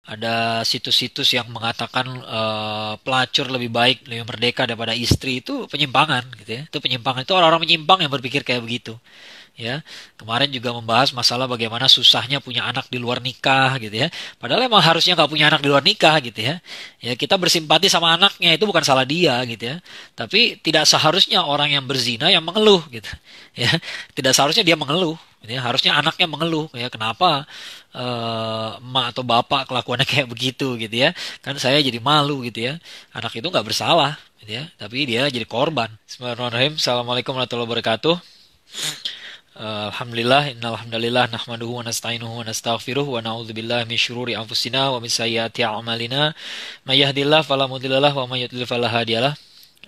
ada situs-situs yang mengatakan pelacur lebih baik, lebih merdeka daripada istri, itu penyimpangan gitu ya. Itu penyimpangan, itu orang-orang menyimpang yang berpikir kayak begitu. Ya, kemarin juga membahas masalah bagaimana susahnya punya anak di luar nikah gitu ya. Padahal emang harusnya nggak punya anak di luar nikah gitu ya. Ya kita bersimpati sama anaknya itu bukan salah dia gitu ya. Tapi tidak seharusnya orang yang berzina yang mengeluh gitu. Ya, tidak seharusnya dia mengeluh. Gitu ya. Harusnya anaknya mengeluh ya kenapa emak atau bapak kelakuannya kayak begitu gitu ya. Kan saya jadi malu gitu ya. Anak itu nggak bersalah gitu ya. Tapi dia jadi korban. Bismillahirrahmanirrahim. Assalamualaikum warahmatullahi wabarakatuh. Alhamdulillah, innalhamdulillah nahmaduhu wa nasta'inuhu wa nastaghfiruh wa na'udzubillahi min syururi anfusina wa min sayyiati a'malina. May yahdihillahu fala mudhillalah wa may yudlil fala hadiyalah.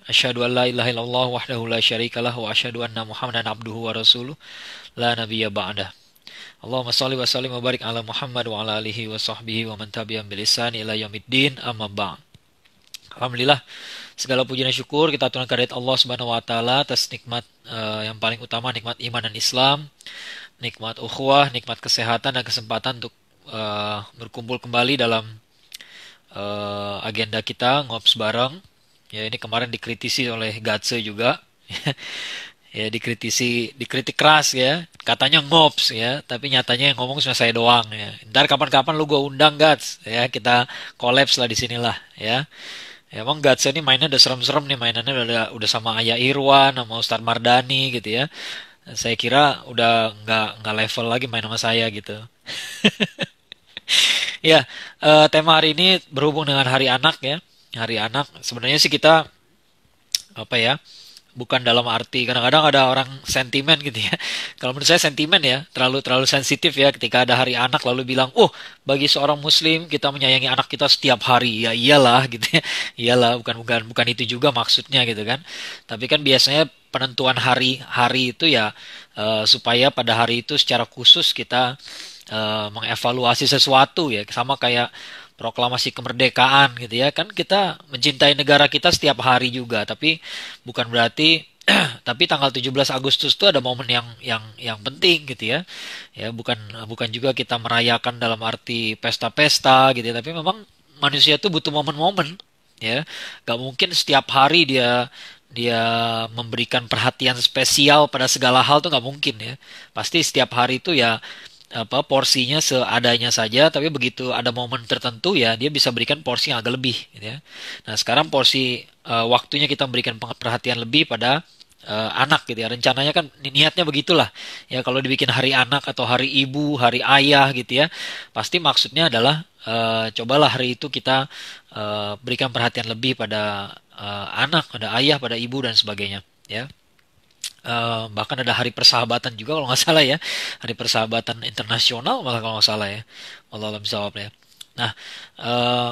Asyhadu an la ilaha illallah wahdahu la syarikalah wa asyhadu anna Muhammadan abduhu wa rasuluh la nabiyya ba'dah. Allahumma shalli wa sallim wa barik ala Muhammad wa ala alihi wa sahbihi wa man tabi'ahum bil ihsan ila yaumiddin amma ba'd. Alhamdulillah, segala puji dan syukur kita aturkan kehadirat Allah Subhanahu wa taala atas nikmat yang paling utama, nikmat iman dan Islam, nikmat ukhuwah, nikmat kesehatan dan kesempatan untuk berkumpul kembali dalam agenda kita ngops bareng. Ya, ini kemarin dikritisi oleh Gatse juga. Ya, dikritik keras ya. Katanya ngops ya, tapi nyatanya yang ngomong cuma saya doang ya. Ntar kapan-kapan lu gua undang Gats ya, kita kolaps lah di sinilah ya. Ya, emang Gatse ini mainnya udah serem-serem nih, mainannya udah sama Ayah Irwan, sama Ustadz Mardani gitu ya. Saya kira udah nggak level lagi main sama saya gitu. Ya, tema hari ini berhubung dengan Hari Anak ya. Hari Anak sebenarnya sih kita apa ya? Bukan dalam arti kadang-kadang ada orang sentimen gitu ya. Kalau menurut saya sentimen ya, terlalu terlalu sensitif ya ketika ada hari anak lalu bilang, "Oh, bagi seorang muslim kita menyayangi anak kita setiap hari." Ya iyalah gitu ya. Iyalah, bukan itu juga maksudnya gitu kan. Tapi kan biasanya penentuan hari-hari itu ya supaya pada hari itu secara khusus kita mengevaluasi sesuatu ya, sama kayak proklamasi kemerdekaan gitu ya, kan kita mencintai negara kita setiap hari juga, tapi bukan berarti tapi tanggal 17 Agustus itu ada momen yang penting gitu ya. Ya bukan bukan juga kita merayakan dalam arti pesta-pesta gitu ya, tapi memang manusia itu butuh momen-momen ya. Gak mungkin setiap hari dia dia memberikan perhatian spesial pada segala hal tuh nggak mungkin ya. Pasti setiap hari itu ya apa porsinya seadanya saja, tapi begitu ada momen tertentu ya dia bisa berikan porsi yang agak lebih gitu ya. Nah sekarang porsi waktunya kita memberikan perhatian lebih pada anak gitu ya, rencananya kan niatnya begitulah ya. Kalau dibikin hari anak atau hari ibu, hari ayah gitu ya, pasti maksudnya adalah cobalah hari itu kita berikan perhatian lebih pada anak, pada ayah, pada ibu dan sebagainya ya. Bahkan ada hari persahabatan juga kalau nggak salah ya, hari persahabatan internasional malah kalau nggak salah ya, Allah alam bisawab ya. Nah, eh,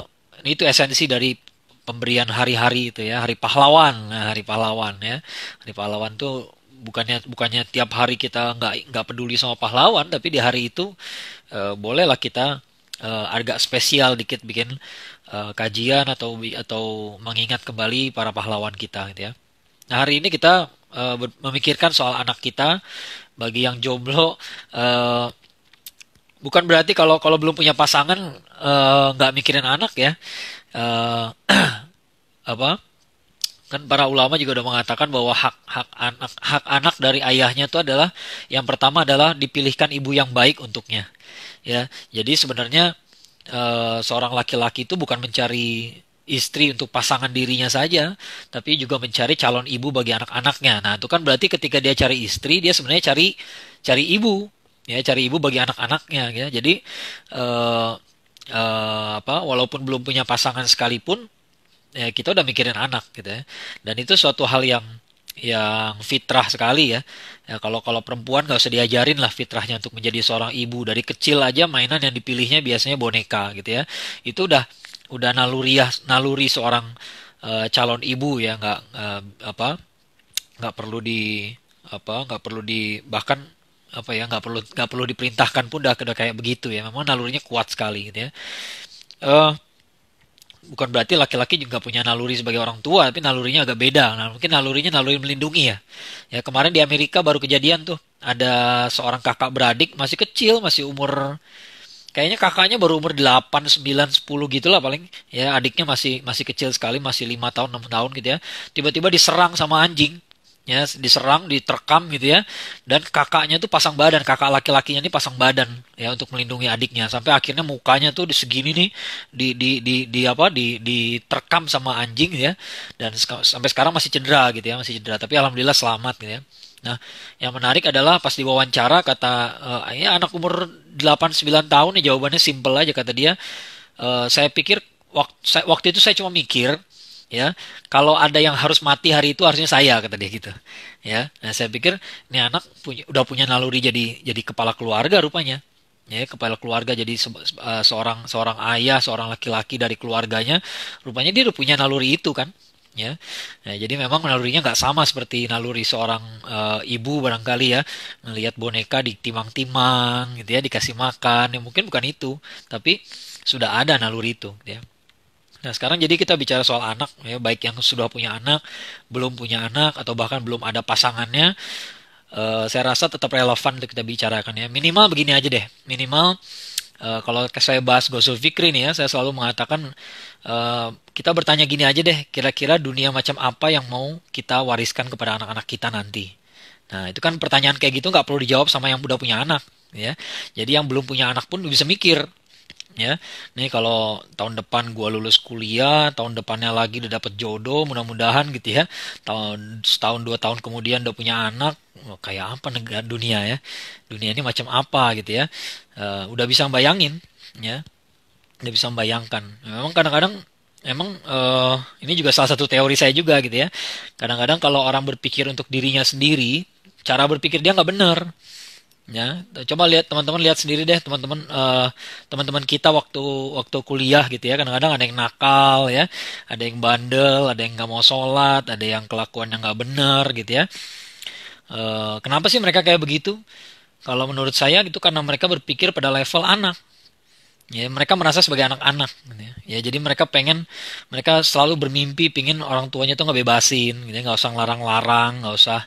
itu esensi dari pemberian hari-hari itu ya, hari pahlawan. Nah, hari pahlawan ya, hari pahlawan tuh bukannya bukannya tiap hari kita nggak peduli sama pahlawan, tapi di hari itu bolehlah kita agak spesial dikit bikin kajian atau mengingat kembali para pahlawan kita gitu ya. Nah, hari ini kita memikirkan soal anak kita. Bagi yang jomblo, bukan berarti kalau kalau belum punya pasangan nggak mikirin anak ya. Eh, apa? Kan para ulama juga udah mengatakan bahwa hak anak dari ayahnya itu adalah yang pertama adalah dipilihkan ibu yang baik untuknya. Ya, jadi sebenarnya seorang laki-laki itu bukan mencari istri untuk pasangan dirinya saja, tapi juga mencari calon ibu bagi anak-anaknya. Nah, itu kan berarti ketika dia cari istri, dia sebenarnya cari cari ibu, ya, cari ibu bagi anak-anaknya, ya. Jadi eh, apa, walaupun belum punya pasangan sekalipun, ya kita udah mikirin anak gitu ya. Dan itu suatu hal yang fitrah sekali ya. Ya kalau kalau perempuan nggak usah diajarin lah fitrahnya untuk menjadi seorang ibu. Dari kecil aja mainan yang dipilihnya biasanya boneka gitu ya. Itu udah naluri seorang calon ibu ya, nggak perlu nggak perlu di bahkan apa ya nggak perlu diperintahkan pun udah kayak begitu ya. Memang nalurinya kuat sekali gitu ya. Eh, Bukan berarti laki-laki juga punya naluri sebagai orang tua, tapi nalurinya agak beda. Nah, mungkin nalurinya naluri melindungi ya. Ya kemarin di Amerika baru kejadian tuh, ada seorang kakak beradik masih kecil, masih umur Kayaknya kakaknya baru umur 8, 9, 10 gitu lah paling. Ya, adiknya masih masih kecil sekali, masih 5 tahun, 6 tahun gitu ya. Tiba-tiba diserang sama anjing. Ya, diserang, diterkam gitu ya. Dan kakaknya tuh pasang badan, kakak laki-lakinya ini pasang badan ya untuk melindungi adiknya. Sampai akhirnya mukanya tuh di segini nih di apa? Diterkam sama anjing ya. Dan sampai sekarang masih cedera gitu ya, masih cedera. Tapi alhamdulillah selamat gitu ya. Nah, yang menarik adalah pas diwawancara kata ya anak umur 8 9 tahun nih jawabannya simple aja kata dia. Saya pikir waktu itu saya cuma mikir ya, kalau ada yang harus mati hari itu harusnya saya kata dia gitu. Ya. Nah, saya pikir ini anak udah punya naluri jadi kepala keluarga rupanya. Ya, kepala keluarga jadi seorang seorang ayah, seorang laki-laki dari keluarganya, rupanya dia udah punya naluri itu kan. Ya, nah, jadi memang nalurinya nggak sama seperti naluri seorang ibu barangkali ya, melihat boneka ditimang-timang gitu ya, dikasih makan, ya mungkin bukan itu, tapi sudah ada naluri itu, gitu ya. Nah sekarang jadi kita bicara soal anak, ya baik yang sudah punya anak, belum punya anak, atau bahkan belum ada pasangannya, saya rasa tetap relevan untuk kita bicarakan ya. Minimal begini aja deh, minimal kalau saya bahas Ghosul Fikri nih ya, saya selalu mengatakan kita bertanya gini aja deh, kira-kira dunia macam apa yang mau kita wariskan kepada anak-anak kita nanti. Nah, itu kan pertanyaan kayak gitu nggak perlu dijawab sama yang udah punya anak, ya. Jadi yang belum punya anak pun bisa mikir, ya. Nih kalau tahun depan gua lulus kuliah, tahun depannya lagi udah dapet jodoh, mudah-mudahan gitu ya. Setahun 2 tahun kemudian udah punya anak, kayak apa negara dunia ya? Dunia ini macam apa gitu ya? Udah bisa bayangin, ya. Udah bisa membayangkan. Memang kadang-kadang emang ini juga salah satu teori saya juga gitu ya. Kadang-kadang kalau orang berpikir untuk dirinya sendiri, cara berpikir dia nggak benar. Ya, coba lihat teman-teman lihat sendiri deh teman-teman teman-teman kita waktu waktu kuliah gitu ya. Kadang-kadang ada yang nakal ya, ada yang bandel, ada yang nggak mau sholat, ada yang kelakuannya nggak benar gitu ya. Kenapa sih mereka kayak begitu? Kalau menurut saya itu karena mereka berpikir pada level anak. Ya, mereka merasa sebagai anak-anak gitu ya. Ya, jadi mereka selalu bermimpi pingin orang tuanya tuh ngebebasin gitu ya, nggak usah ngelarang-larang, nggak usah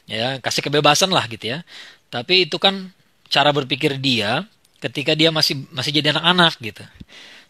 ya kasih kebebasan lah gitu ya. Tapi itu kan cara berpikir dia ketika dia masih masih jadi anak-anak gitu.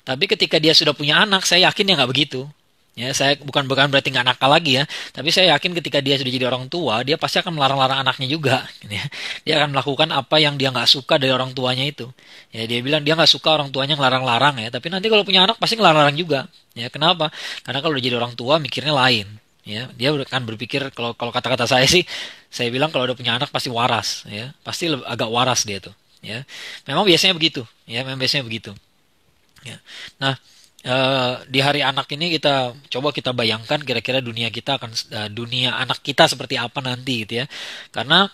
Tapi ketika dia sudah punya anak, saya yakin dia nggak begitu. Ya, saya bukan bukan berarti nggak nakal lagi ya, tapi saya yakin ketika dia sudah jadi orang tua, dia pasti akan melarang-larang anaknya juga. Gitu ya. Dia akan melakukan apa yang dia nggak suka dari orang tuanya itu. Ya, dia bilang dia nggak suka orang tuanya ngelarang-larang ya, tapi nanti kalau punya anak pasti ngelarang-larang juga. Ya, kenapa? Karena kalau udah jadi orang tua mikirnya lain. Ya, dia akan berpikir kalau kalau kata-kata saya sih, saya bilang kalau udah punya anak pasti waras. Ya, pasti agak waras dia tuh. Ya, memang biasanya begitu. Ya, memang biasanya begitu. Ya. Nah, di hari anak ini kita bayangkan kira-kira dunia kita akan dunia anak kita seperti apa nanti gitu ya. Karena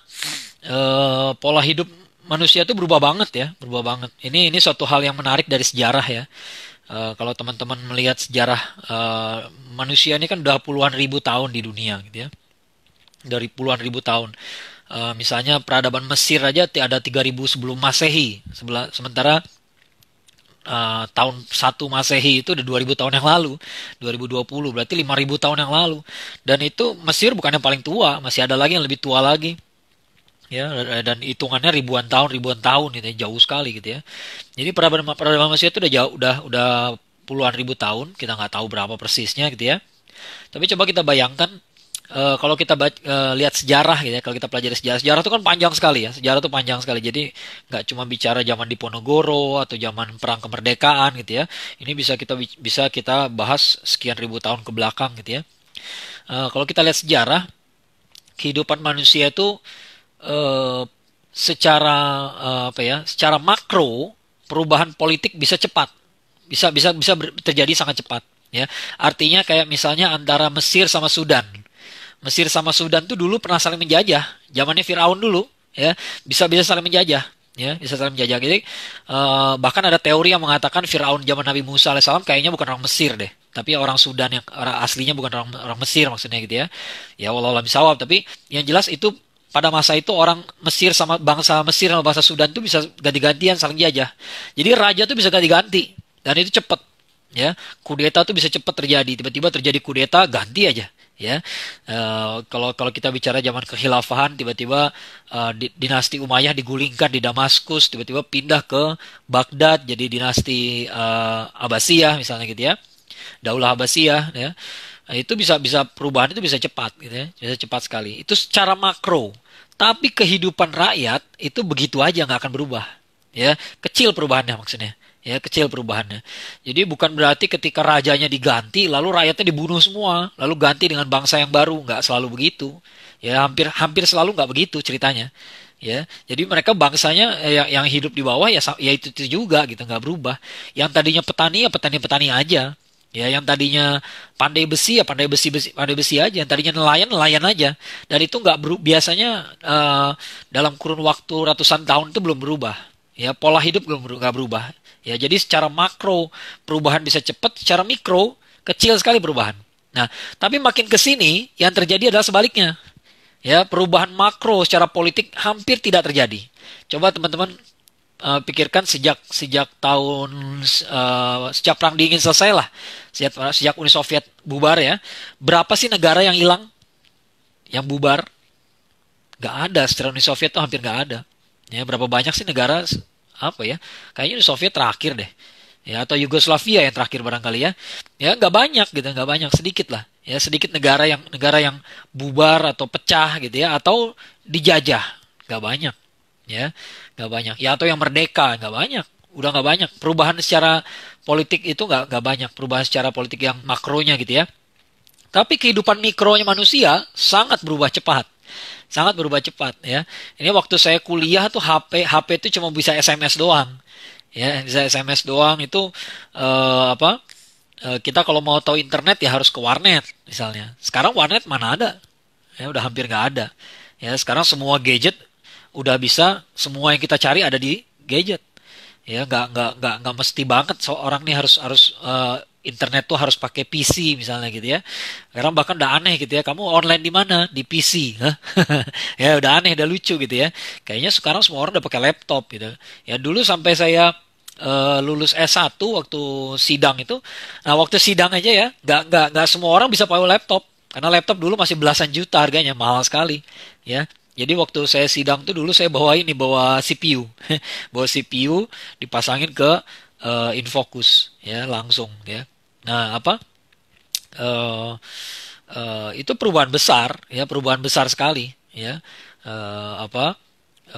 pola hidup manusia itu berubah banget ya, berubah banget. Ini suatu hal yang menarik dari sejarah ya. Kalau teman-teman melihat sejarah manusia ini kan udah puluhan ribu tahun di dunia gitu ya. Dari puluhan ribu tahun. Misalnya peradaban Mesir aja ada 3000 sebelum Masehi. Sementara tahun 1 Masehi itu udah 2000 tahun yang lalu, 2020 berarti 5000 tahun yang lalu. Dan itu Mesir bukan yang paling tua, masih ada lagi yang lebih tua lagi. Ya, dan hitungannya ribuan tahun gitu ya, jauh sekali gitu ya. Jadi peradaban peradaban Mesir itu udah jauh, udah puluhan ribu tahun, kita nggak tahu berapa persisnya gitu ya. Tapi coba kita bayangkan kalau kita lihat sejarah gitu ya, kalau kita pelajari sejarah, sejarah itu kan panjang sekali ya, sejarah itu panjang sekali. Jadi nggak cuma bicara zaman Diponegoro atau zaman perang kemerdekaan gitu ya. Ini bisa kita bahas sekian ribu tahun ke belakang gitu ya. Kalau kita lihat sejarah, kehidupan manusia itu eh, secara apa ya, secara makro perubahan politik bisa cepat, bisa terjadi sangat cepat. Ya, artinya kayak misalnya antara Mesir sama Sudan. Mesir sama Sudan tuh dulu pernah saling menjajah, zamannya Firaun dulu, ya bisa bisa saling menjajah, ya bisa saling menjajah. Jadi bahkan ada teori yang mengatakan Firaun zaman Nabi Musa alaihissalam kayaknya bukan orang Mesir deh, tapi orang Sudan yang orang aslinya bukan orang Mesir maksudnya gitu ya. Ya wallahu a'lam bishawab, tapi yang jelas itu pada masa itu orang Mesir sama bangsa Mesir sama bangsa Sudan tuh bisa ganti-gantian saling jajah. Jadi raja tuh bisa ganti-ganti dan itu cepet. Ya, kudeta tuh bisa cepat terjadi. Tiba-tiba terjadi kudeta, ganti aja. ya. Kalau kalau kita bicara zaman kekhilafahan, tiba-tiba dinasti Umayyah digulingkan di Damaskus, tiba-tiba pindah ke Baghdad jadi dinasti Abbasiyah misalnya gitu ya, Daulah Abbasiyah ya. Nah, itu bisa bisa perubahan itu bisa cepat gitu ya, bisa cepat sekali. Itu secara makro. Tapi kehidupan rakyat itu begitu aja nggak akan berubah. Ya, kecil perubahannya maksudnya. Ya, kecil perubahannya. Jadi bukan berarti ketika rajanya diganti lalu rakyatnya dibunuh semua, lalu ganti dengan bangsa yang baru, nggak selalu begitu. Ya, hampir hampir selalu nggak begitu ceritanya. Ya, jadi mereka bangsanya yang hidup di bawah ya ya itu juga gitu nggak berubah. Yang tadinya petani ya petani-petani aja. Ya, yang tadinya pandai besi ya pandai besi aja. Yang tadinya nelayan nelayan aja. Dan itu nggak biasanya dalam kurun waktu ratusan tahun itu belum berubah. Ya, pola hidup belum nggak berubah. Ya, jadi secara makro perubahan bisa cepat, secara mikro kecil sekali perubahan. Nah, tapi makin ke sini yang terjadi adalah sebaliknya. Ya, perubahan makro secara politik hampir tidak terjadi. Coba teman-teman pikirkan sejak sejak tahun sejak perang dingin selesai lah, sejak Uni Soviet bubar ya, berapa sih negara yang hilang, yang bubar? Nggak ada. Setelah Uni Soviet tuh hampir nggak ada. Ya, berapa banyak sih negara apa ya? Kayaknya Uni Soviet terakhir deh. Ya, atau Yugoslavia yang terakhir barangkali ya. Ya, nggak banyak gitu, nggak banyak, sedikit lah. Ya, sedikit negara yang bubar atau pecah gitu ya, atau dijajah. Nggak banyak. Ya, nggak banyak. Ya, atau yang merdeka nggak banyak. Udah nggak banyak. Perubahan secara politik itu nggak banyak. Perubahan secara politik yang makronya gitu ya. Tapi kehidupan mikronya manusia sangat berubah cepat. Sangat berubah cepat ya. Ini waktu saya kuliah tuh HP itu cuma bisa SMS doang. Ya, bisa SMS doang itu apa? Kita kalau mau tahu internet ya harus ke warnet misalnya. Sekarang warnet mana ada? Ya udah hampir nggak ada. Ya, sekarang semua gadget udah bisa, semua yang kita cari ada di gadget. Ya, nggak mesti banget seorang nih harus harus internet tuh harus pakai PC misalnya gitu ya. Sekarang bahkan udah aneh gitu ya. Kamu online di mana? Di PC. Hah? Ya udah aneh, udah lucu gitu ya. Kayaknya sekarang semua orang udah pakai laptop gitu. Ya dulu sampai saya lulus S1 waktu sidang itu. Nah, waktu sidang aja ya, nggak semua orang bisa pakai laptop. Karena laptop dulu masih belasan juta harganya, mahal sekali. Ya, jadi waktu saya sidang tuh dulu saya bawa ini, bawa CPU, bawa CPU dipasangin ke infocus ya langsung ya. Nah, apa? eh itu perubahan besar ya, perubahan besar sekali ya. Apa?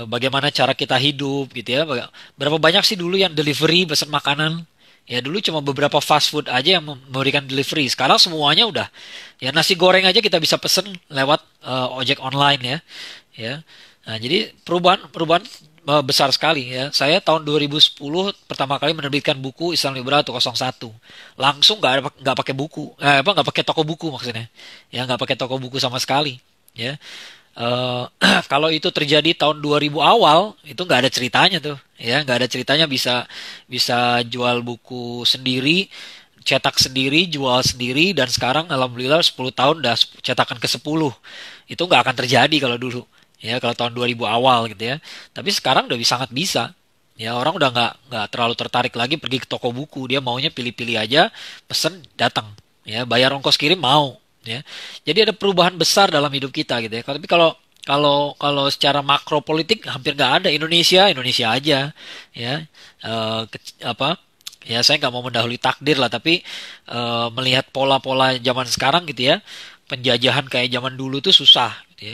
Bagaimana cara kita hidup gitu ya. Berapa banyak sih dulu yang delivery pesan makanan? Ya dulu cuma beberapa fast food aja yang memberikan delivery. Sekarang semuanya udah. Ya nasi goreng aja kita bisa pesen lewat ojek online ya. Ya. Nah, jadi perubahan perubahan besar sekali ya. Saya tahun 2010 pertama kali menerbitkan buku Islam Liberal 101. Langsung nggak pakai buku. Apa nggak pakai toko buku maksudnya. Ya nggak pakai toko buku sama sekali. Ya. Eh, kalau itu terjadi tahun 2000 awal itu nggak ada ceritanya tuh ya, nggak ada ceritanya bisa bisa jual buku sendiri, cetak sendiri, jual sendiri, dan sekarang alhamdulillah 10 tahun udah cetakan ke 10. Itu nggak akan terjadi kalau dulu ya, kalau tahun 2000 awal gitu ya. Tapi sekarang udah sangat bisa ya, orang udah nggak terlalu tertarik lagi pergi ke toko buku, dia maunya pilih-pilih aja, pesen datang ya, bayar ongkos kirim mau ya. Jadi ada perubahan besar dalam hidup kita gitu ya. Tapi kalau kalau kalau secara makro politik hampir nggak ada. Indonesia Indonesia aja ya. Apa ya, saya nggak mau mendahului takdir lah, tapi melihat pola-pola zaman sekarang gitu ya, penjajahan kayak zaman dulu tuh susah gitu ya.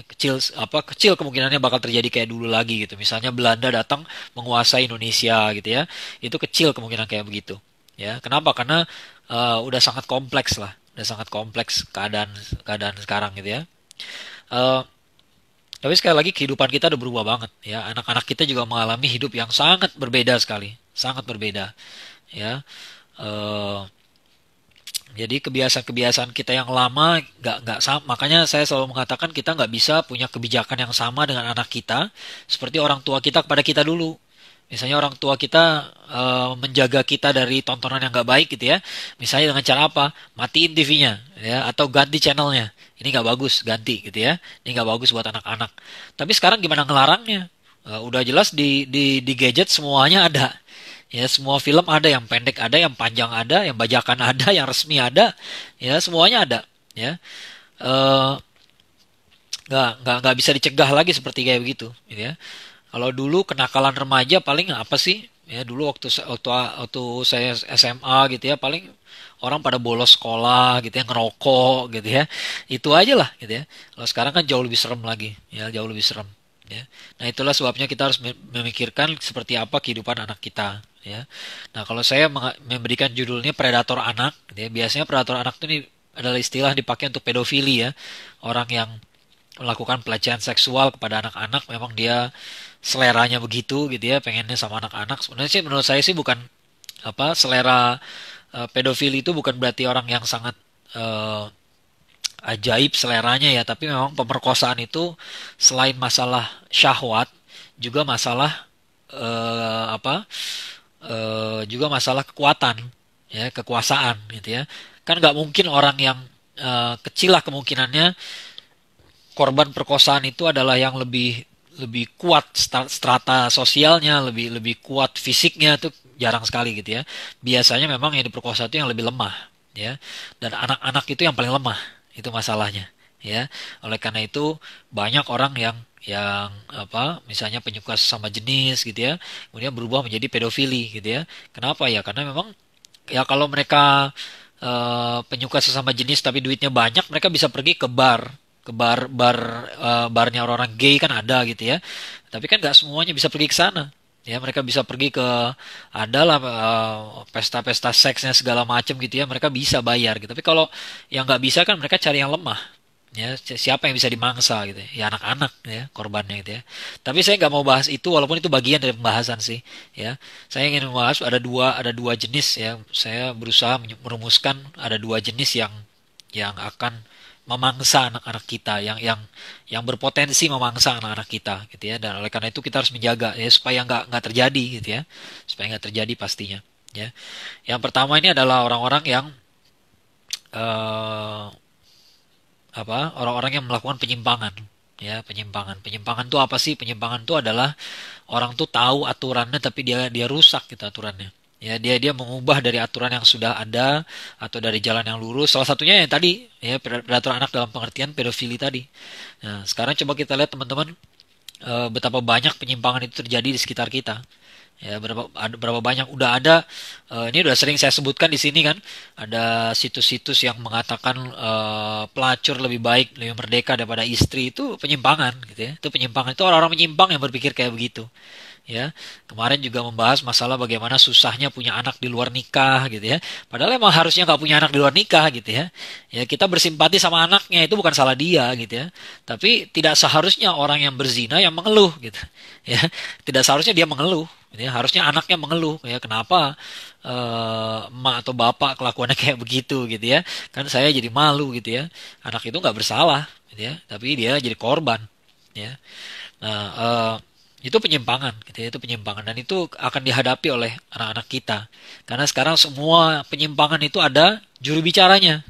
Kecil kemungkinannya bakal terjadi kayak dulu lagi gitu. Misalnya Belanda datang menguasai Indonesia gitu ya, itu kecil kemungkinan kayak begitu ya. Kenapa? Karena udah sangat kompleks lah, udah sangat kompleks keadaan keadaan sekarang gitu ya. Eh, tapi sekali lagi kehidupan kita udah berubah banget ya. Anak-anak kita juga mengalami hidup yang sangat berbeda sekali, sangat berbeda ya. Eh, jadi kebiasaan-kebiasaan kita yang lama nggak sama. Makanya saya selalu mengatakan kita nggak bisa punya kebijakan yang sama dengan anak kita seperti orang tua kita kepada kita dulu. Misalnya orang tua kita menjaga kita dari tontonan yang nggak baik gitu ya. Misalnya dengan cara apa? Matiin TV-nya ya, atau ganti channelnya. Ini nggak bagus, ganti gitu ya. Ini nggak bagus buat anak-anak. Tapi sekarang gimana ngelarangnya? Udah jelas di gadget semuanya ada. Ya, semua film ada, yang pendek ada, yang panjang ada, yang bajakan ada, yang resmi ada. Ya, semuanya ada. Ya. eh, nggak bisa dicegah lagi seperti kayak begitu, gitu ya. Kalau dulu kenakalan remaja paling apa sih? Ya dulu waktu saya SMA gitu ya, paling orang pada bolos sekolah gitu ya, ngerokok gitu ya. Itu aja lah gitu ya. Kalau sekarang kan jauh lebih serem lagi, ya jauh lebih serem. Ya. Nah itulah sebabnya kita harus memikirkan seperti apa kehidupan anak kita. Ya. Nah kalau saya memberikan judulnya predator anak, gitu ya, biasanya predator anak itu nih adalah istilah dipakai untuk pedofili ya, orang yang melakukan pelecehan seksual kepada anak-anak, memang dia seleranya begitu gitu ya, pengennya sama anak-anak. Sebenarnya sih menurut saya sih bukan apa selera pedofili itu bukan berarti orang yang sangat eh, ajaib seleranya ya, tapi memang pemerkosaan itu selain masalah syahwat juga masalah apa juga masalah kekuatan ya, kekuasaan gitu ya. Kan nggak mungkin orang yang kecil lah kemungkinannya korban perkosaan itu adalah yang lebih lebih kuat strata sosialnya, lebih lebih kuat fisiknya, tuh jarang sekali gitu ya. Biasanya memang yang diperkosa itu yang lebih lemah ya. Dan anak-anak itu yang paling lemah. Itu masalahnya ya. Oleh karena itu banyak orang yang apa misalnya penyuka sesama jenis gitu ya, kemudian berubah menjadi pedofili gitu ya. Kenapa ya? Karena memang ya kalau mereka penyuka sesama jenis tapi duitnya banyak, mereka bisa pergi ke barnya orang-orang gay kan ada gitu ya. Tapi kan nggak semuanya bisa pergi ke sana. Ya, mereka bisa pergi ke adalah pesta-pesta seksnya segala macam gitu ya. Mereka bisa bayar gitu. Tapi kalau yang nggak bisa kan mereka cari yang lemah. Ya, siapa yang bisa dimangsa gitu ya? Ya anak-anak ya korbannya gitu ya. Tapi saya nggak mau bahas itu walaupun itu bagian dari pembahasan sih ya. Saya ingin membahas ada dua jenis ya. Saya berusaha merumuskan ada dua jenis yang akan memangsa anak-anak kita, yang berpotensi memangsa anak-anak kita gitu ya. Dan oleh karena itu kita harus menjaga ya supaya nggak terjadi gitu ya. Supaya nggak terjadi pastinya ya. Yang pertama ini adalah orang-orang yang eh, apa orang-orang yang melakukan penyimpangan ya. Penyimpangan itu apa sih? Penyimpangan itu adalah orang tuh tahu aturannya tapi dia dia rusak gitu aturannya ya. Dia mengubah dari aturan yang sudah ada atau dari jalan yang lurus. Salah satunya yang tadi ya, predator anak dalam pengertian pedofili tadi. Nah sekarang coba kita lihat teman-teman, betapa banyak penyimpangan itu terjadi di sekitar kita. Ya, berapa banyak udah ada, ini udah sering saya sebutkan di sini kan, ada situs-situs yang mengatakan pelacur lebih baik, lebih merdeka daripada istri. Itu penyimpangan gitu ya. Itu penyimpangan, itu orang-orang menyimpang yang berpikir kayak begitu. Ya, kemarin juga membahas masalah bagaimana susahnya punya anak di luar nikah gitu ya. Padahal emang harusnya nggak punya anak di luar nikah gitu ya. Ya kita bersimpati sama anaknya itu bukan salah dia gitu ya. Tapi tidak seharusnya orang yang berzina yang mengeluh gitu. Ya, tidak seharusnya dia mengeluh. Gitu ya. Harusnya anaknya mengeluh ya kenapa emak atau bapak kelakuannya kayak begitu gitu ya. Kan saya jadi malu gitu ya. Anak itu nggak bersalah gitu ya. Tapi dia jadi korban ya. Nah, itu penyimpangan, gitu ya, itu penyimpangan dan itu akan dihadapi oleh anak-anak kita. Karena sekarang semua penyimpangan itu ada juru bicaranya,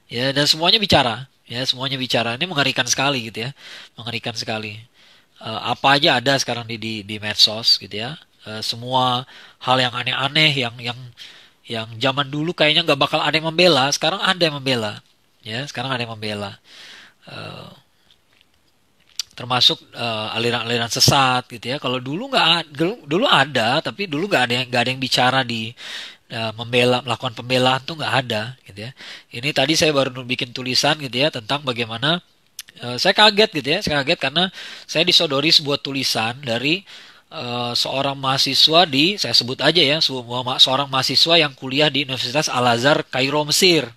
ya dan semuanya bicara, ya semuanya bicara. Ini mengerikan sekali gitu ya, mengerikan sekali. Apa aja ada sekarang di medsos gitu ya. Semua hal yang aneh-aneh yang zaman dulu kayaknya nggak bakal ada yang membela, sekarang ada yang membela, ya sekarang ada yang membela. Eh, Termasuk aliran-aliran sesat gitu ya. Kalau dulu nggak dulu ada, tapi dulu nggak ada yang bicara di membela, melakukan pembelaan tuh nggak ada gitu ya. Ini tadi saya baru bikin tulisan gitu ya tentang bagaimana saya kaget gitu ya. Saya kaget karena saya disodori sebuah tulisan dari seorang mahasiswa saya sebut aja ya, seorang mahasiswa yang kuliah di Universitas Al-Azhar Kairo Mesir.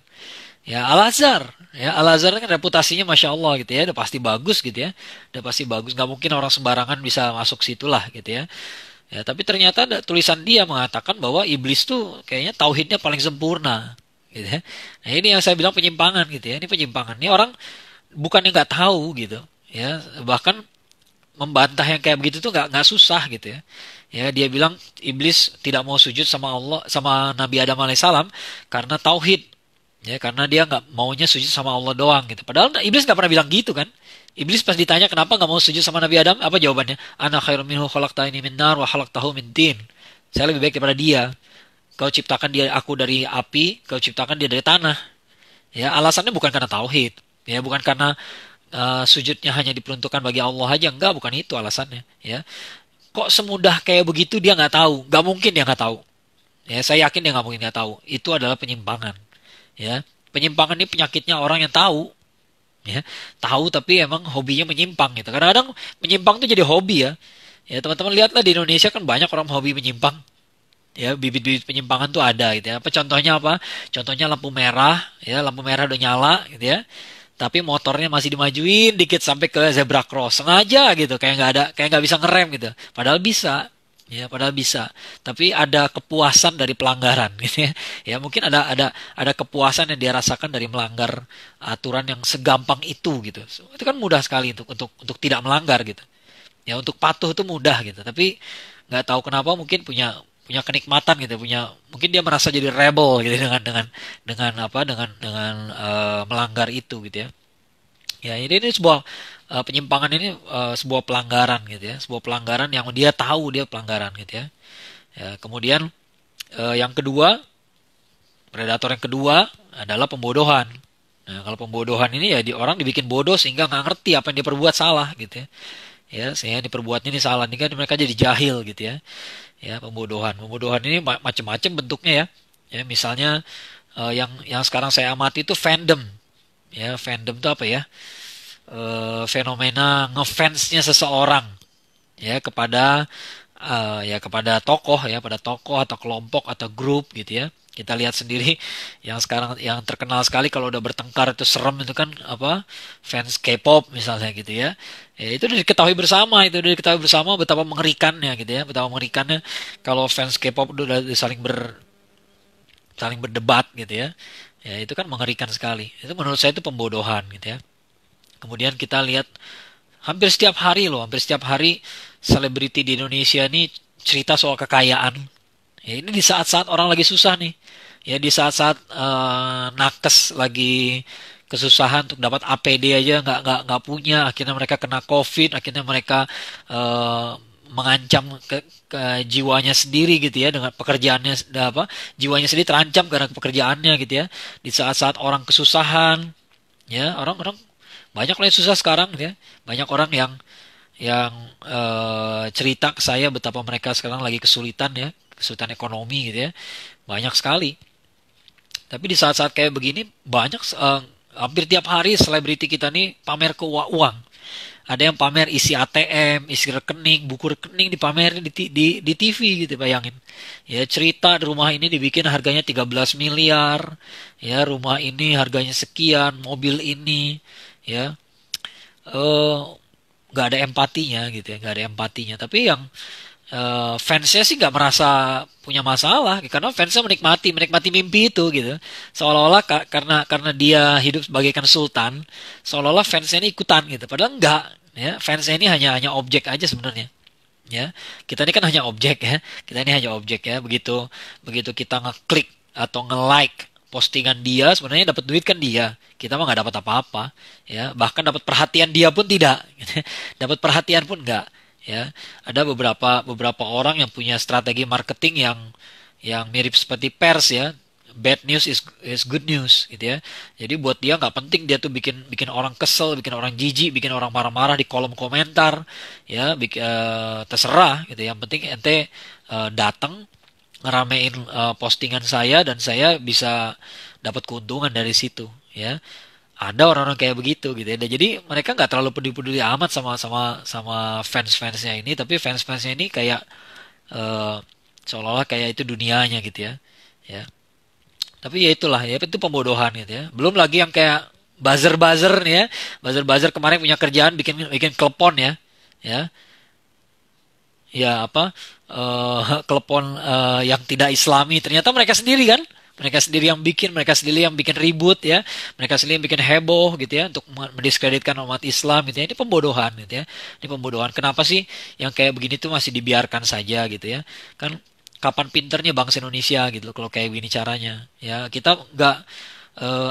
Ya Al-Azhar, ya Al-Azhar kan reputasinya masya Allah gitu ya, udah pasti bagus gitu ya, udah pasti bagus, nggak mungkin orang sembarangan bisa masuk situlah gitu ya. Ya tapi ternyata ada tulisan dia mengatakan bahwa iblis tuh kayaknya tauhidnya paling sempurna, gitu ya. Nah ini yang saya bilang penyimpangan gitu ya, ini penyimpangan. Ini orang bukannya nggak tahu gitu, ya bahkan membantah yang kayak begitu tuh nggak susah gitu ya. Ya dia bilang iblis tidak mau sujud sama Allah sama Nabi Adam alaihissalam karena tauhid. Ya, karena dia nggak maunya sujud sama Allah doang gitu. Padahal iblis nggak pernah bilang gitu kan. Iblis pas ditanya kenapa nggak mau sujud sama Nabi Adam, apa jawabannya? Ana khairum minhu khalaqtani min nar wa khalaqtahu min tin. Saya lebih baik daripada dia. Kau ciptakan dia aku dari api, kau ciptakan dia dari tanah. Ya, alasannya bukan karena tauhid, Ya, bukan karena sujudnya hanya diperuntukkan bagi Allah aja, enggak, bukan itu alasannya. Ya, kok semudah kayak begitu dia nggak tahu? Nggak mungkin dia nggak tahu. Ya, saya yakin dia nggak mungkin nggak tahu. Itu adalah penyimpangan. Ya, penyimpangan ini penyakitnya orang yang tahu. Ya, tahu tapi emang hobinya menyimpang gitu. Kadang-kadang menyimpang tuh jadi hobi ya. Ya, teman-teman lihatlah di Indonesia kan banyak orang hobi menyimpang. Ya, bibit-bibit penyimpangan tuh ada gitu ya. Apa contohnya apa? Contohnya lampu merah, ya, lampu merah udah nyala gitu ya. Tapi motornya masih dimajuin dikit sampai ke zebra cross. Sengaja gitu, kayak nggak bisa ngerem gitu. Padahal bisa. Ya, padahal bisa. Tapi ada kepuasan dari pelanggaran gitu ya. Ya, mungkin ada kepuasan yang dia rasakan dari melanggar aturan yang segampang itu gitu. So, itu kan mudah sekali untuk tidak melanggar gitu. Ya, untuk patuh itu mudah gitu. Tapi nggak tahu kenapa mungkin punya punya kenikmatan gitu, mungkin dia merasa jadi rebel gitu dengan apa melanggar itu gitu ya. Ya, ini sebuah penyimpangan ini sebuah pelanggaran gitu ya, sebuah pelanggaran yang dia tahu dia pelanggaran gitu ya. Ya, kemudian yang kedua, predator yang kedua adalah pembodohan. Nah, kalau pembodohan ini ya orang dibikin bodoh sehingga nggak ngerti apa yang dia perbuat salah gitu ya. Ya, sehingga diperbuatnya ini salah, nih kan mereka jadi jahil gitu ya. Ya, pembodohan ini macam-macam bentuknya ya. Ya, misalnya yang sekarang saya amati itu fandom. Ya, fandom itu apa ya? Fenomena ngefansnya seseorang ya kepada tokoh ya, pada tokoh atau kelompok atau grup gitu ya. Kita lihat sendiri yang sekarang yang terkenal sekali kalau udah bertengkar itu serem itu kan apa, fans K-pop misalnya gitu ya. Ya, itu udah diketahui bersama betapa mengerikannya gitu ya, betapa mengerikannya kalau fans K-pop udah saling berdebat gitu ya. Ya, itu kan mengerikan sekali. Itu menurut saya itu pembodohan gitu ya. Kemudian kita lihat hampir setiap hari selebriti di Indonesia ini cerita soal kekayaan. Ya, ini di saat-saat orang lagi susah nih. Ya, di saat-saat nakes lagi kesusahan untuk dapat APD aja nggak punya, akhirnya mereka kena COVID, akhirnya mereka eh, mengancam ke jiwanya sendiri gitu ya dengan pekerjaannya apa jiwanya sendiri terancam karena pekerjaannya gitu ya di saat-saat orang kesusahan. Ya, orang-orang banyak lah yang susah sekarang ya. Banyak orang yang cerita ke saya betapa mereka sekarang lagi kesulitan ya, kesulitan ekonomi gitu ya. Banyak sekali. Tapi di saat-saat kayak begini banyak hampir tiap hari selebriti kita nih pamer ke uang. Ada yang pamer isi ATM, isi rekening, buku rekening dipamerin di TV gitu, bayangin. Ya, cerita di rumah ini dibikin harganya 13 miliar. Ya, rumah ini harganya sekian, mobil ini ya. eh nggak ada empatinya gitu ya, nggak ada empatinya. Tapi yang fansnya sih nggak merasa punya masalah karena fansnya menikmati mimpi itu gitu, seolah-olah karena dia hidup sebagaikan sultan, seolah-olah fansnya ini ikutan gitu, padahal enggak ya. Fansnya ini hanya objek aja sebenarnya ya. Kita ini kan hanya objek ya, kita ini hanya objek ya. Begitu begitu kita ngeklik atau nge-like postingan dia, sebenarnya dapat duit kan dia, kita mah nggak dapat apa-apa ya, bahkan dapat perhatian dia pun tidak dapat perhatian pun enggak ya. Ada beberapa orang yang punya strategi marketing yang mirip seperti pers ya. Bad news is good news gitu ya. Jadi buat dia nggak penting dia tuh bikin bikin orang kesel, bikin orang jijik, bikin orang marah-marah di kolom komentar ya. Terserah gitu. Yang penting ente datang ngeramein postingan saya dan saya bisa dapat keuntungan dari situ ya. Ada orang-orang kayak begitu gitu ya. Dan jadi mereka nggak terlalu peduli-peduli amat sama sama sama fans-fansnya ini, tapi fans-fansnya ini kayak eh, seolah-olah kayak itu dunianya gitu ya. Ya. Tapi ya itulah ya, itu pembodohan gitu ya. Belum lagi yang kayak buzzer-buzzer nih ya. Buzzer-buzzer kemarin punya kerjaan bikin bikin klepon ya. Ya. Ya apa klepon yang tidak Islami, ternyata mereka sendiri kan, mereka sendiri yang bikin ribut ya, mereka sendiri yang bikin heboh gitu ya untuk mendiskreditkan umat Islam gitu ya. Ini pembodohan gitu ya, ini pembodohan. Kenapa sih yang kayak begini tuh masih dibiarkan saja gitu ya? Kan kapan pinternya bangsa Indonesia gitu loh kalau kayak begini caranya ya. Kita nggak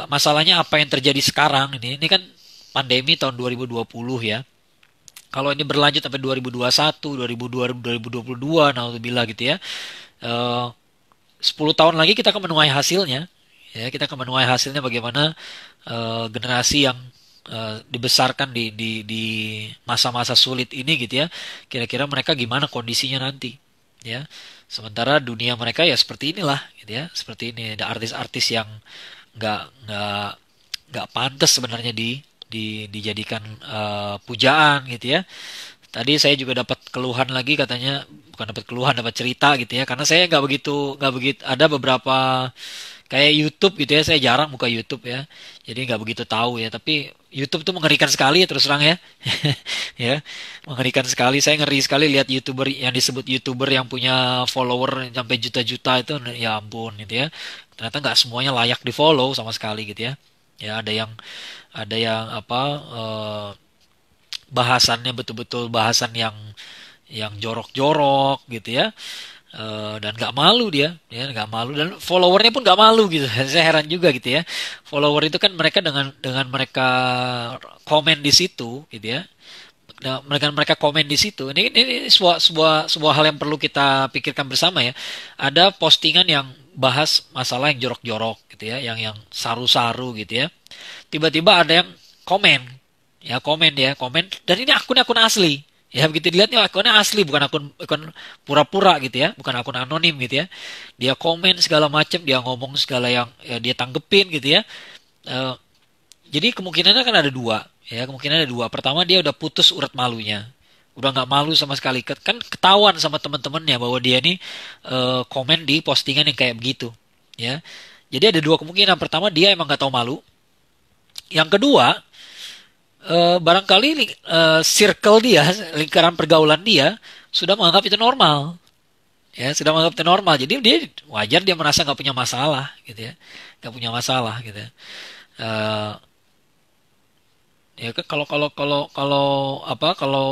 masalahnya apa yang terjadi sekarang ini kan pandemi tahun 2020 ya. Kalau ini berlanjut sampai 2021, 2022, naudzubillah gitu ya. Eh 10 tahun lagi kita akan menuai hasilnya. Ya, kita akan menuai hasilnya bagaimana generasi yang dibesarkan di masa-masa sulit ini gitu ya, kira-kira mereka gimana kondisinya nanti, ya. Sementara dunia mereka ya seperti inilah, gitu ya, seperti ini. Ada artis-artis yang nggak nggak nggak pantas sebenarnya dijadikan pujaan gitu ya. Tadi saya juga dapat keluhan lagi katanya, bukan dapat keluhan, dapat cerita gitu ya. Karena saya nggak begitu ada beberapa kayak YouTube gitu ya. Saya jarang buka YouTube ya. Jadi nggak begitu tahu ya. Tapi YouTube tuh mengerikan sekali ya, terus terang ya. Ya, mengerikan sekali. Saya ngeri sekali lihat YouTuber yang disebut YouTuber yang punya follower sampai juta-juta itu, ya ampun gitu ya. Ternyata nggak semuanya layak di follow sama sekali gitu ya. Ya ada yang apa, bahasannya betul-betul bahasan yang jorok-jorok gitu ya. Dan nggak malu dia, ya nggak malu, dan followernya pun nggak malu gitu. Saya heran juga gitu ya. Follower itu kan mereka dengan mereka komen di situ gitu ya. Nah, mereka komen di situ. Ini sebuah hal yang perlu kita pikirkan bersama ya. Ada postingan yang bahas masalah yang jorok-jorok gitu ya, yang saru-saru gitu ya. Tiba-tiba ada yang komen, komen, dan ini akun-akun asli. Ya begitu dilihatnya akunnya asli, bukan akun pura-pura gitu ya, bukan akun anonim gitu ya. Dia komen segala macam, dia ngomong segala yang ya, dia tanggepin gitu ya. Eh, jadi kemungkinannya kan ada dua, ya kemungkinan ada dua. Pertama dia udah putus urat malunya, udah nggak malu sama sekali, kan ketahuan sama teman-temannya bahwa dia nih komen di postingan yang kayak begitu, ya. Jadi ada dua kemungkinan. Pertama dia emang nggak tahu malu. Yang kedua, barangkali circle dia, lingkaran pergaulan dia sudah menganggap itu normal, ya sudah menganggap itu normal. Jadi dia wajar dia merasa nggak punya masalah, gitu ya, nggak punya masalah, gitu ya. Eh, Ya kan, kalau kalau kalau kalau apa kalau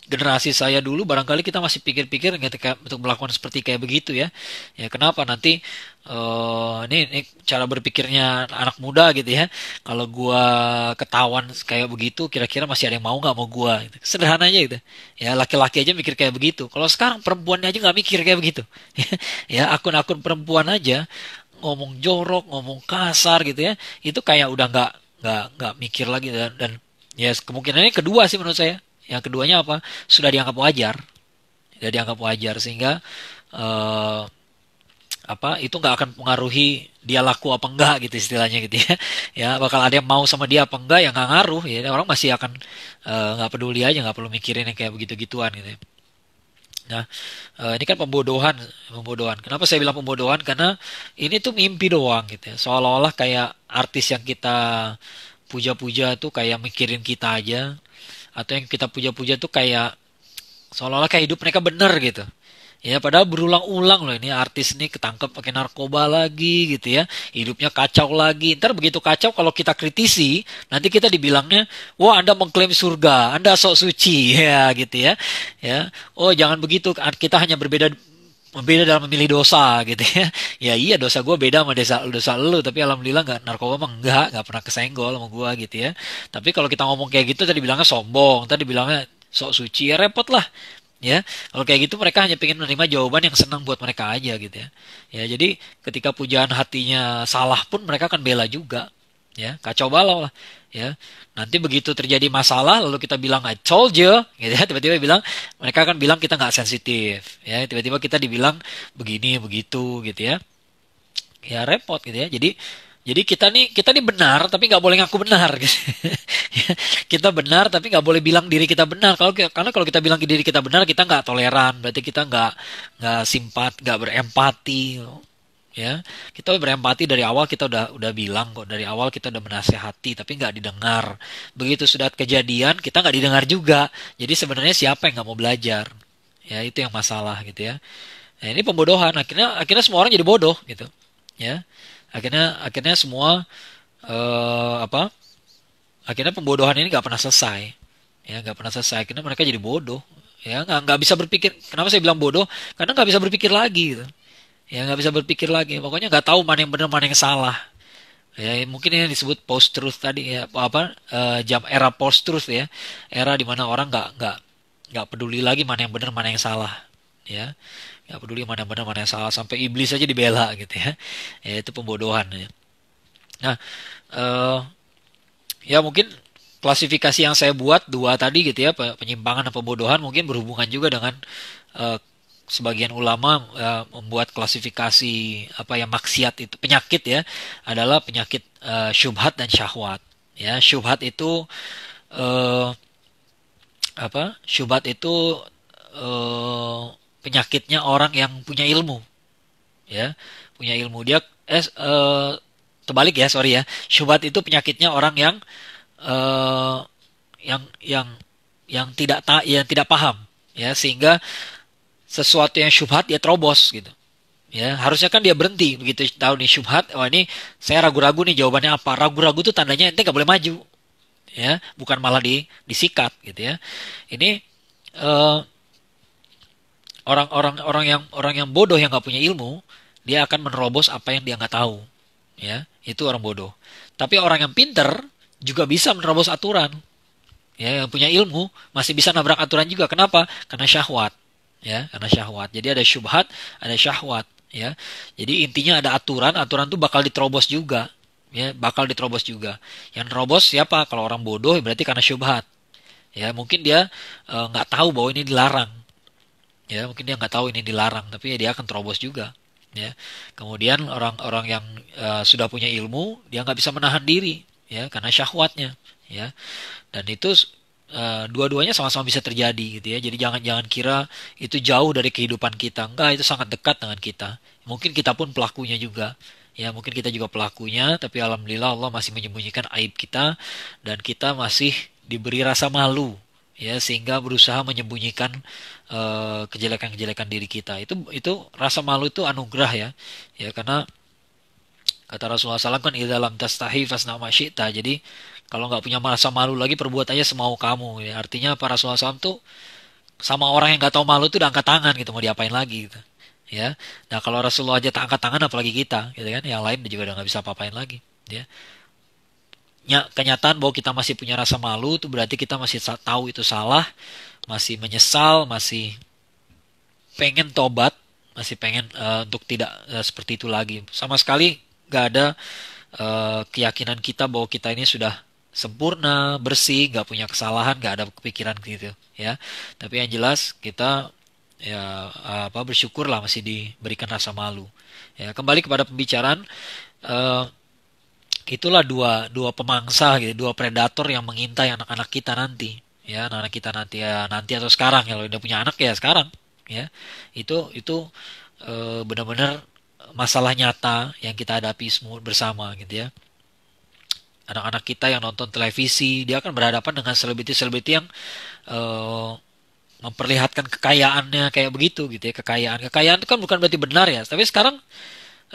generasi saya dulu barangkali kita masih pikir-pikir ketika untuk melakukan seperti kayak begitu ya. Ya kenapa nanti ini cara berpikirnya anak muda gitu ya. Kalau gua ketahuan kayak begitu, kira-kira masih ada yang mau nggak mau gua gitu. Sederhana aja gitu. Ya laki-laki aja mikir kayak begitu. Kalau sekarang perempuannya aja nggak mikir kayak begitu. Ya akun-akun perempuan aja ngomong jorok, ngomong kasar gitu ya. Itu kayak udah nggak mikir lagi, dan ya kemungkinannya kedua sih menurut saya. Yang keduanya apa? Sudah dianggap wajar, sudah dianggap wajar, sehingga eh, apa itu nggak akan pengaruhi dia laku apa enggak gitu istilahnya gitu ya. Ya bakal ada yang mau sama dia apa enggak yang nggak ngaruh ya, orang masih akan nggak peduli aja, nggak perlu mikirin yang kayak begitu-gituan gitu ya. Nah, ini kan pembodohan, pembodohan. Kenapa saya bilang pembodohan? Karena ini tuh mimpi doang gitu ya. Seolah-olah kayak artis yang kita puja-puja tuh kayak mikirin kita aja, atau yang kita puja-puja tuh kayak seolah-olah kayak hidup mereka bener gitu. Ya padahal berulang-ulang loh ini artis nih ketangkep pakai narkoba lagi gitu ya. Hidupnya kacau lagi. Ntar begitu kacau kalau kita kritisi, nanti kita dibilangnya, "Wah, Anda mengklaim surga, Anda sok suci." Ya gitu ya. Ya. Oh, jangan begitu. Kita hanya berbeda beda dalam memilih dosa gitu ya. Ya iya, dosa gue beda sama dosa dosa lu, tapi alhamdulillah nggak, narkoba mah nggak pernah kesenggol sama gue gitu ya. Tapi kalau kita ngomong kayak gitu tadi bilangnya sombong, tadi bilangnya sok suci, ya repot lah. Ya, kalau kayak gitu mereka hanya pengen menerima jawaban yang senang buat mereka aja gitu ya. Ya, jadi ketika pujaan hatinya salah pun mereka akan bela juga. Ya, kacau balau lah. Ya, nanti begitu terjadi masalah lalu kita bilang I told you, gitu ya, tiba-tiba bilang, mereka akan bilang kita nggak sensitif. Ya, tiba-tiba kita dibilang begini begitu gitu ya. Ya repot gitu ya. Jadi kita nih benar tapi nggak boleh ngaku benar gitu. Kita benar tapi nggak boleh bilang diri kita benar. Karena kalau kita bilang diri kita benar, kita nggak toleran, berarti kita nggak simpat, nggak berempati, ya. Kita berempati dari awal, kita udah bilang kok dari awal, kita udah menasehati tapi nggak didengar. Begitu sudah kejadian kita nggak didengar juga. Jadi sebenarnya siapa yang nggak mau belajar? Ya itu yang masalah gitu ya. Nah, ini pembodohan, akhirnya semua orang jadi bodoh gitu. Ya. Akhirnya semua apa? Akhirnya pembodohan ini nggak pernah selesai. Ya, nggak pernah selesai. Akhirnya mereka jadi bodoh. Ya, nggak bisa berpikir. Kenapa saya bilang bodoh? Karena nggak bisa berpikir lagi gitu. Ya, nggak bisa berpikir lagi. Pokoknya nggak tahu mana yang benar, mana yang salah. Ya, mungkin ini disebut post truth tadi ya. Apa? Jam era post truth ya. Era di mana orang nggak peduli lagi mana yang benar, mana yang salah. Ya, nggak peduli mana yang benar, mana yang salah. Sampai iblis aja dibela gitu ya. Ya, itu pembodohan. Ya. Nah, eh, Ya mungkin klasifikasi yang saya buat dua tadi gitu ya, penyimpangan dan pembodohan mungkin berhubungan juga dengan eh, sebagian ulama membuat klasifikasi apa ya, maksiat itu penyakit ya, adalah penyakit syubhat dan syahwat. Ya, syubhat itu eh, apa? Syubhat itu eh, penyakitnya orang yang punya ilmu, ya, punya ilmu. Terbalik ya, sorry ya. Syubhat itu penyakitnya orang eh, yang yang tidak paham, ya, sehingga sesuatu yang syubhat dia terobos gitu. Ya, harusnya kan dia berhenti begitu tahu nih syubhat, oh ini saya ragu-ragu nih jawabannya apa. Ragu-ragu tuh tandanya ente nggak boleh maju, ya, bukan malah disikat gitu ya. Ini eh, orang yang bodoh yang nggak punya ilmu, dia akan menerobos apa yang dia nggak tahu, ya, itu orang bodoh. Tapi orang yang pinter juga bisa menerobos aturan, ya, yang punya ilmu masih bisa nabrak aturan juga. Kenapa? Karena syahwat, ya, karena syahwat. Jadi ada syubhat, ada syahwat, ya. Jadi intinya ada aturan, aturan tuh bakal diterobos juga, ya, bakal diterobos juga. Yang nerobos siapa? Kalau orang bodoh berarti karena syubhat, ya, mungkin dia nggak tahu bahwa ini dilarang, ya, mungkin dia nggak tahu ini dilarang, tapi ya dia akan terobos juga, ya. Kemudian orang-orang yang sudah punya ilmu, dia nggak bisa menahan diri, ya, karena syahwatnya, ya. Dan itu dua-duanya sama-sama bisa terjadi gitu ya. Jadi jangan kira itu jauh dari kehidupan kita. Enggak, itu sangat dekat dengan kita. Mungkin kita pun pelakunya juga. Ya, mungkin kita juga pelakunya, tapi alhamdulillah Allah masih menyembunyikan aib kita dan kita masih diberi rasa malu, ya, sehingga berusaha menyembunyikan kejelekan-kejelekan diri kita. Itu rasa malu itu anugerah ya. Ya, karena kata Rasulullah SAW kan idza lam tastahi fasna ma syi'ta. Jadi kalau nggak punya rasa malu lagi, perbuat aja semau kamu. Ya, artinya para Rasulullah SAW tuh sama orang yang nggak tahu malu tuh udah angkat tangan gitu, mau diapain lagi gitu. Ya. Nah, kalau Rasulullah aja tak angkat tangan apalagi kita gitu kan. Yang lain juga udah nggak bisa apa-apain lagi. Ya. Kenyataan bahwa kita masih punya rasa malu itu berarti kita masih tahu itu salah, masih menyesal, masih pengen tobat, masih pengen untuk tidak seperti itu lagi. Sama sekali nggak ada keyakinan kita bahwa kita ini sudah sempurna, bersih, nggak punya kesalahan, nggak ada kepikiran gitu, ya. Tapi yang jelas kita ya apa bersyukurlah masih diberikan rasa malu. Ya, kembali kepada pembicaraan, eh, itulah dua dua pemangsa gitu, dua predator yang mengintai anak-anak kita nanti, ya, anak-anak kita nanti, ya, nanti atau sekarang ya, kalau udah punya anak ya sekarang, ya. Itu benar-benar masalah nyata yang kita hadapi semua bersama gitu ya. Anak-anak kita yang nonton televisi, dia akan berhadapan dengan selebriti-selebriti yang eh, memperlihatkan kekayaannya kayak begitu gitu ya. Kekayaan itu kan bukan berarti benar ya, tapi sekarang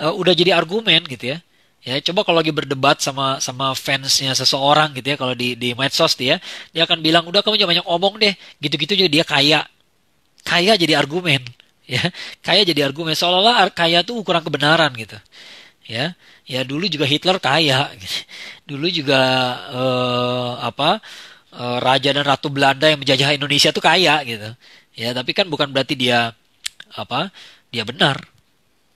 udah jadi argumen gitu ya. Ya, coba kalau lagi berdebat sama sama fansnya seseorang gitu ya, kalau di medsos dia akan bilang udah kamu jangan banyak omong deh, gitu-gitu jadi dia kaya. Kaya jadi argumen, ya. Kaya jadi argumen seolah-olah kaya tuh ukuran kebenaran gitu, ya. Ya dulu juga Hitler kaya, dulu juga apa raja dan ratu Belanda yang menjajah Indonesia tuh kaya gitu, ya. Tapi kan bukan berarti dia apa dia benar,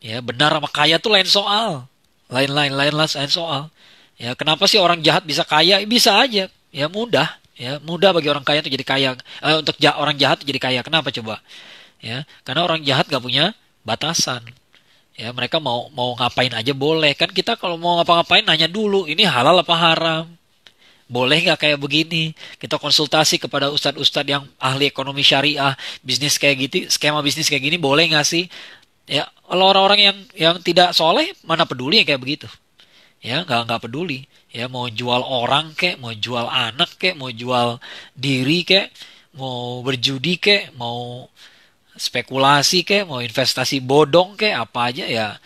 ya. Benar sama kaya tuh lain soal, lain soal, ya. Kenapa sih orang jahat bisa kaya? Bisa aja, ya, mudah, ya, mudah bagi orang kaya tuh jadi kaya. Untuk orang jahat tuh jadi kaya, kenapa coba? Ya, karena orang jahat gak punya batasan. Ya, mereka mau mau ngapain aja boleh. Kan kita kalau mau ngapa-ngapain nanya dulu, ini halal apa haram? Boleh nggak kayak begini? Kita konsultasi kepada ustadz-ustadz yang ahli ekonomi syariah, bisnis kayak gitu, skema bisnis kayak gini boleh nggak sih? Ya, kalau orang-orang yang tidak soleh mana peduli yang kayak begitu. Ya, nggak peduli. Ya, mau jual orang kek, mau jual anak kek, mau jual diri kek, mau berjudi kek, mau spekulasi kek, mau investasi bodong kek, apa aja ya,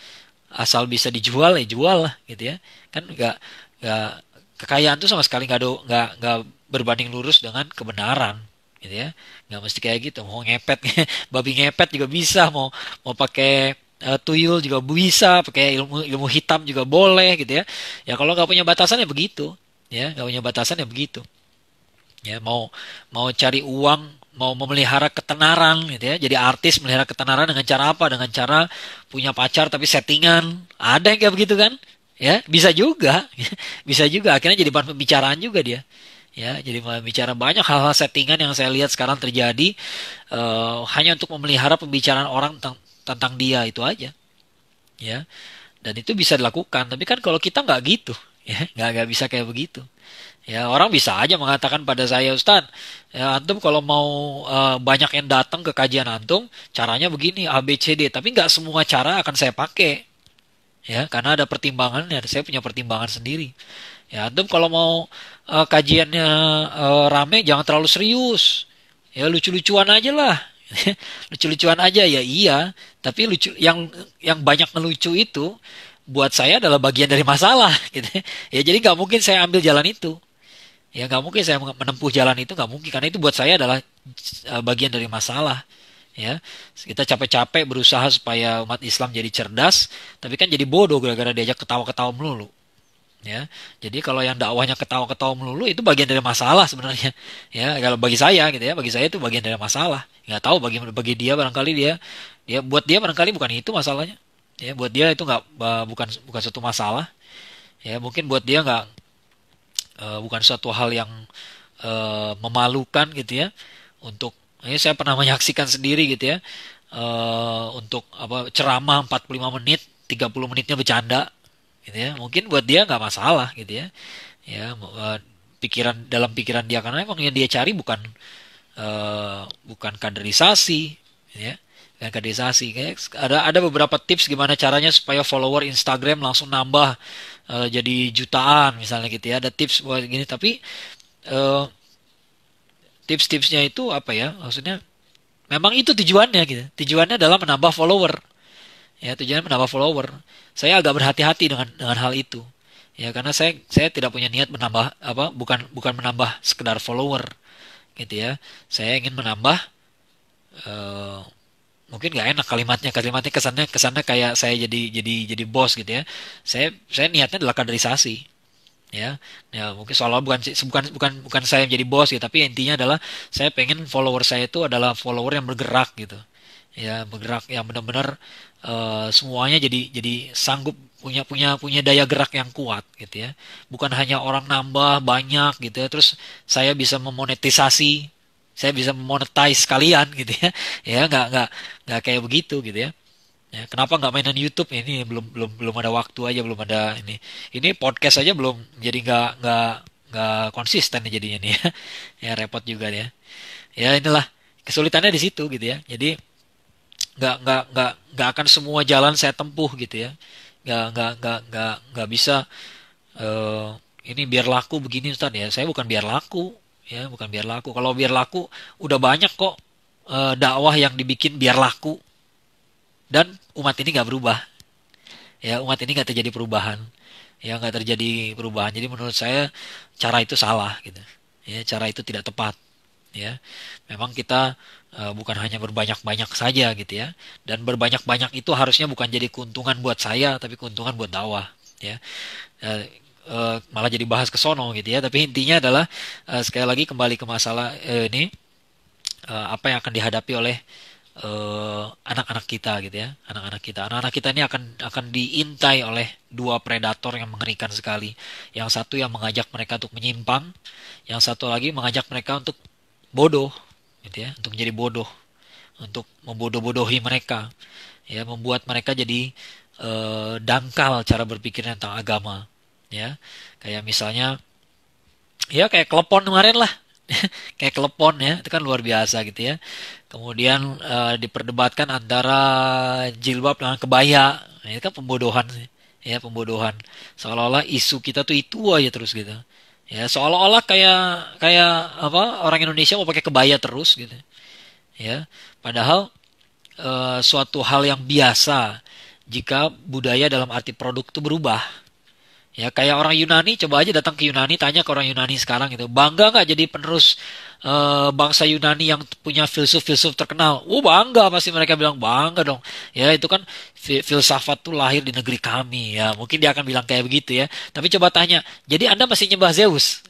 asal bisa dijual ya jual lah gitu ya. Kan nggak kekayaan tuh sama sekali nggak berbanding lurus dengan kebenaran gitu ya. Nggak mesti kayak gitu. Mau ngepet babi ngepet juga bisa, mau mau pakai tuyul juga bisa, pakai ilmu ilmu hitam juga boleh gitu ya. Ya kalau nggak punya batasan ya begitu, ya, nggak punya batasan ya begitu. Ya, mau mau cari uang, mau memelihara ketenaran gitu ya, jadi artis melihara ketenaran dengan cara apa? Dengan cara punya pacar tapi settingan, ada yang kayak begitu kan, Ya, bisa juga. Bisa juga akhirnya jadi bahan pembicaraan juga dia. Ya, jadi bicara banyak hal-hal settingan yang saya lihat sekarang terjadi hanya untuk memelihara pembicaraan orang tentang dia itu aja, ya. Dan itu bisa dilakukan, tapi kan kalau kita nggak gitu, ya, nggak bisa kayak begitu. Ya, orang bisa aja mengatakan pada saya, Ustaz, ya, antum kalau mau banyak yang datang ke kajian antum, caranya begini, A, B, C, D. Tapi nggak semua cara akan saya pakai. Ya, karena ada pertimbangannya. Saya punya pertimbangan sendiri. Ya, antum kalau mau kajiannya rame, jangan terlalu serius. Ya, lucu-lucuan aja lah. Lucu-lucuan aja ya iya, tapi lucu yang banyak ngelucu itu buat saya adalah bagian dari masalah gitu. Ya jadi nggak mungkin saya ambil jalan itu. Ya nggak mungkin saya menempuh jalan itu, nggak mungkin karena itu buat saya adalah bagian dari masalah. Ya, kita capek-capek berusaha supaya umat Islam jadi cerdas, tapi kan jadi bodoh gara-gara diajak ketawa-ketawa melulu. Ya, jadi kalau yang dakwahnya ketawa-ketawa melulu itu bagian dari masalah sebenarnya. Ya, kalau bagi saya gitu ya, bagi saya itu bagian dari masalah. Nggak tahu bagi dia barangkali dia buat dia barangkali bukan itu masalahnya. Ya, buat dia itu nggak bukan bukan suatu masalah. Ya, mungkin buat dia nggak bukan suatu hal yang memalukan gitu ya. Untuk ini saya pernah menyaksikan sendiri gitu ya. Untuk apa ceramah 45 menit, 30 menitnya bercanda gitu ya, mungkin buat dia nggak masalah gitu ya. Ya, dalam pikiran dia karena emang yang dia cari bukan kaderisasi gitu ya, bukan kaderisasi. Kayak ada beberapa tips gimana caranya supaya follower Instagram langsung nambah jadi jutaan misalnya gitu ya, ada tips buat gini, tapi eh, tips-tipsnya itu apa ya, maksudnya memang itu tujuannya gitu, tujuannya adalah menambah follower. Ya, tujuannya menambah follower. Saya agak berhati-hati dengan hal itu. Ya, karena saya tidak punya niat menambah apa, bukan bukan menambah sekedar follower gitu ya. Saya ingin menambah eh, mungkin nggak enak kalimatnya kesannya kesannya kayak saya jadi bos gitu ya. Saya niatnya adalah kaderisasi. Ya, ya mungkin soalnya bukan saya yang jadi bos gitu, tapi intinya adalah saya pengen follower saya itu adalah follower yang bergerak gitu. Ya, bergerak yang benar-benar semuanya jadi sanggup punya punya punya daya gerak yang kuat gitu ya, bukan hanya orang nambah banyak gitu ya terus saya bisa memonetize kalian gitu ya. Ya nggak kayak begitu gitu ya. Ya, kenapa nggak mainan YouTube ini, belum ada waktu aja, belum ada ini podcast aja belum, jadi nggak konsisten nih jadinya nih ya. Ya repot juga ya. Ya inilah kesulitannya di situ gitu ya. Jadi nggak akan semua jalan saya tempuh gitu ya. Nggak bisa eh, ini biar laku begini Ustaz ya. Saya bukan biar laku ya, bukan biar laku. Kalau biar laku udah banyak kok dakwah yang dibikin biar laku dan umat ini nggak berubah. Ya, umat ini nggak terjadi perubahan. Ya, nggak terjadi perubahan. Jadi menurut saya cara itu salah gitu. Ya, cara itu tidak tepat. Ya, memang kita bukan hanya berbanyak-banyak saja gitu ya, dan berbanyak-banyak itu harusnya bukan jadi keuntungan buat saya tapi keuntungan buat dakwah ya. Malah jadi bahas ke sono gitu ya, tapi intinya adalah sekali lagi kembali ke masalah ini apa yang akan dihadapi oleh anak-anak kita gitu ya, anak-anak kita ini akan diintai oleh dua predator yang mengerikan sekali. Yang satu yang mengajak mereka untuk menyimpang, yang satu lagi mengajak mereka untuk bodoh gitu ya, untuk menjadi bodoh, untuk membodoh-bodohi mereka ya, membuat mereka jadi dangkal cara berpikirnya tentang agama ya. Kayak misalnya ya kayak klepon kemarin lah. Kayak klepon ya, itu kan luar biasa gitu ya. Kemudian diperdebatkan antara jilbab dengan kebaya. Nah, itu kan pembodohan ya, pembodohan. Seolah-olah isu kita tuh itu aja terus gitu. Ya, seolah-olah kayak kayak apa, orang Indonesia mau pakai kebaya terus gitu. Ya, padahal suatu hal yang biasa jika budaya dalam arti produk itu berubah. Ya kayak orang Yunani, coba aja datang ke Yunani, tanya ke orang Yunani sekarang gitu, bangga nggak jadi penerus bangsa Yunani yang punya filsuf-filsuf terkenal? Bangga, pasti mereka bilang bangga dong. Ya itu kan filsafat tuh lahir di negeri kami ya, mungkin dia akan bilang kayak begitu ya. Tapi coba tanya, jadi Anda masih nyembah Zeus?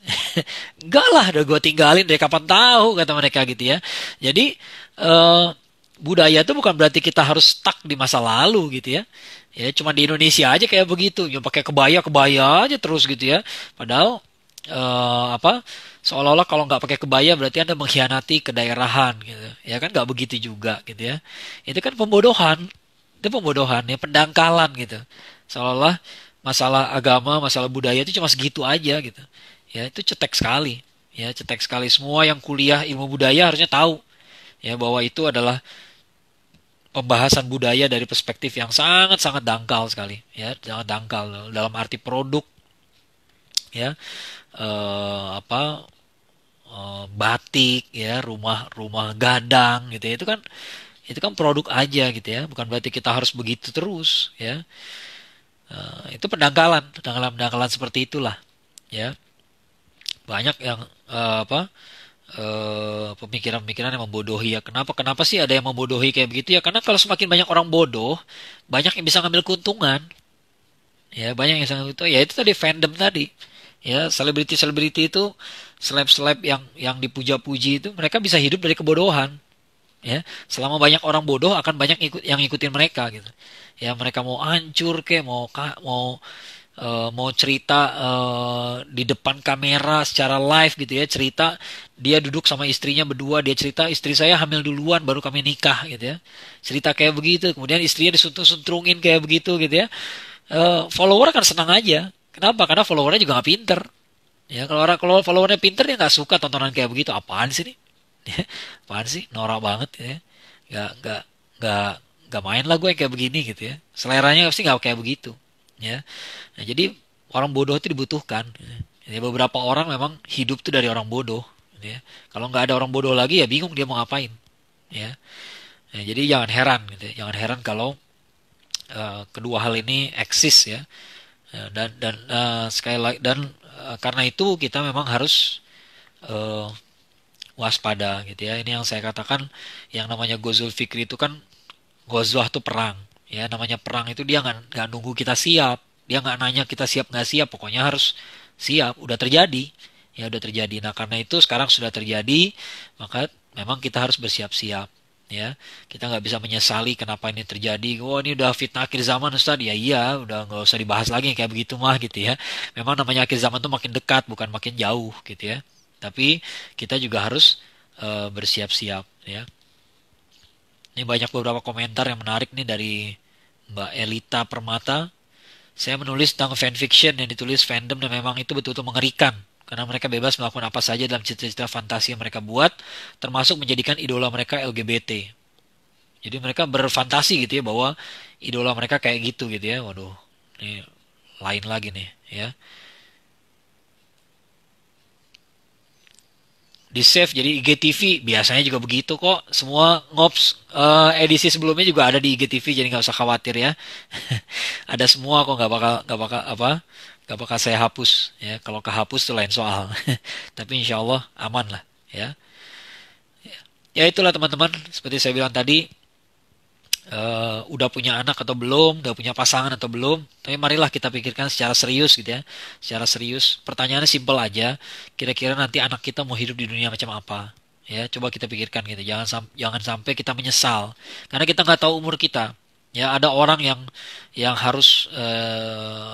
Enggak lah, udah gue tinggalin dari kapan tahu, kata mereka gitu ya. Jadi eh, budaya itu bukan berarti kita harus stuck di masa lalu gitu ya. Ya cuma di Indonesia aja kayak begitu, yang pakai kebaya-kebaya aja terus gitu ya. Padahal apa, seolah-olah kalau nggak pakai kebaya berarti Anda mengkhianati kedaerahan gitu. Ya kan nggak begitu juga gitu ya. Itu kan pembodohan. Itu pembodohan ya, pendangkalan gitu. Seolah-olah masalah agama, masalah budaya itu cuma segitu aja gitu. Ya, itu cetek sekali. Ya, cetek sekali, semua yang kuliah ilmu budaya harusnya tahu ya bahwa itu adalah pembahasan budaya dari perspektif yang sangat-sangat dangkal sekali ya, sangat dangkal dalam arti produk ya, apa, batik ya, rumah-rumah gadang gitu ya, itu kan produk aja gitu ya, bukan berarti kita harus begitu terus ya. Itu pendangkalan, pendangkalan seperti itulah ya. Banyak yang apa, pemikiran-pemikiran yang membodohi ya. Kenapa? Kenapa sih ada yang membodohi kayak begitu ya? Karena kalau semakin banyak orang bodoh, banyak yang bisa ngambil keuntungan. Ya, banyak yang bisa ngambil keuntungan. Ya itu tadi fandom tadi. Ya, selebriti-selebriti itu, seleb-seleb yang dipuja-puji itu, mereka bisa hidup dari kebodohan. Ya, selama banyak orang bodoh akan banyak yang ngikutin mereka gitu. Ya, mereka mau hancur ke, mau cerita di depan kamera secara live gitu ya, cerita dia duduk sama istrinya berdua, dia cerita istri saya hamil duluan baru kami nikah gitu ya, cerita kayak begitu, kemudian istrinya disuntung-suntrungin kayak begitu gitu ya. Follower kan senang aja. Kenapa? Karena followernya juga nggak pinter ya. Kalau followernya pinter, dia nggak suka tontonan kayak begitu. Apaan sih nih? Ya, apaan sih, norak banget ya. Nggak nggak nggak main lah gue yang kayak begini gitu ya, seleranya pasti nggak kayak begitu ya. Nah, jadi orang bodoh itu dibutuhkan. Ya, beberapa orang memang hidup tuh dari orang bodoh. Gitu ya. Kalau nggak ada orang bodoh lagi ya bingung dia mau ngapain. Ya. Nah, jadi jangan heran gitu ya. Jangan heran kalau kedua hal ini eksis ya. Dan sekali lagi, dan karena itu kita memang harus eh, waspada gitu ya. Ini yang saya katakan, yang namanya Ghazul Fikri itu kan, Ghazwah tuh perang. Ya, namanya perang itu dia nggak nunggu kita siap. Dia nggak nanya kita siap nggak siap. Pokoknya harus siap. Udah terjadi. Ya, udah terjadi. Nah, karena itu sekarang sudah terjadi, maka memang kita harus bersiap-siap. Ya, kita nggak bisa menyesali kenapa ini terjadi. Oh, ini udah fitnah akhir zaman, Ustaz. Ya iya, udah nggak usah dibahas lagi yang kayak begitu mah gitu ya. Memang namanya akhir zaman tuh makin dekat, bukan makin jauh gitu ya. Tapi kita juga harus bersiap-siap ya. Ini banyak beberapa komentar yang menarik nih dari Mbak Elita Permata. Saya menulis tentang fanfiction yang ditulis fandom dan memang itu betul-betul mengerikan. Karena mereka bebas melakukan apa saja dalam cita-cita fantasi yang mereka buat, termasuk menjadikan idola mereka LGBT. Jadi mereka berfantasi gitu ya bahwa idola mereka kayak gitu ya. Waduh, ini lain lagi nih ya. Di save jadi IGTV, biasanya juga begitu kok, semua ngops, edisi sebelumnya juga ada di IGTV, jadi nggak usah khawatir ya. Ada semua kok, nggak bakal apa, nggak bakal saya hapus ya. Kalau kehapus itu lain soal. Tapi insya Allah aman lah ya. Ya itulah teman-teman, seperti saya bilang tadi, udah punya anak atau belum, udah punya pasangan atau belum, tapi marilah kita pikirkan secara serius gitu ya, secara serius. Pertanyaannya simpel aja, kira-kira nanti anak kita mau hidup di dunia macam apa? Ya, coba kita pikirkan gitu. Jangan sampai kita menyesal, karena kita nggak tahu umur kita. Ya, ada orang yang harus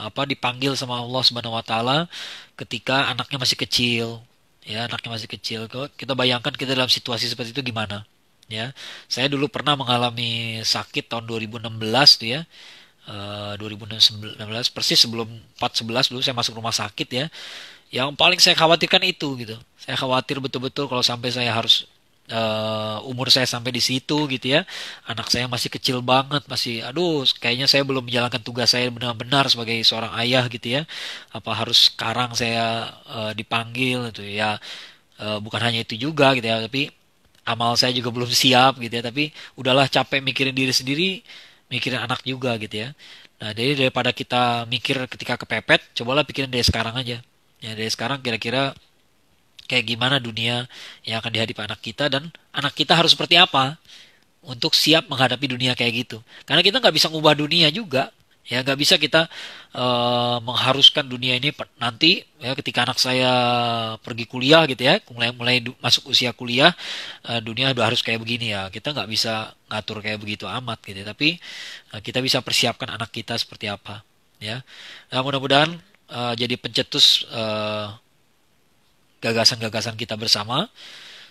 apa, dipanggil sama Allah Subhanahu Wa Taala ketika anaknya masih kecil. Ya, anaknya masih kecil. Kita bayangkan kita dalam situasi seperti itu gimana? Ya, saya dulu pernah mengalami sakit tahun 2016 tuh ya. 2016 persis sebelum 4/11 dulu saya masuk rumah sakit ya. Yang paling saya khawatirkan itu gitu. Saya khawatir betul-betul kalau sampai saya harus umur saya sampai di situ gitu ya. Anak saya masih kecil banget, masih aduh, kayaknya saya belum menjalankan tugas saya benar-benar sebagai seorang ayah gitu ya. Apa harus sekarang saya dipanggil itu ya. Bukan hanya itu juga gitu ya, tapi amal saya juga belum siap gitu ya, tapi udahlah, capek mikirin diri sendiri, mikirin anak juga gitu ya. Nah, jadi daripada kita mikir ketika kepepet, cobalah pikirin dari sekarang aja. Ya, dari sekarang kira-kira kayak gimana dunia yang akan dihadapi anak kita, dan anak kita harus seperti apa untuk siap menghadapi dunia kayak gitu. Karena kita nggak bisa ngubah dunia juga. Ya nggak bisa kita mengharuskan dunia ini nanti ya ketika anak saya pergi kuliah gitu ya, mulai mulai masuk usia kuliah, dunia udah harus kayak begini ya. Kita nggak bisa ngatur kayak begitu amat gitu. Tapi kita bisa persiapkan anak kita seperti apa ya. Nah, mudah-mudahan jadi pencetus gagasan-gagasan kita bersama.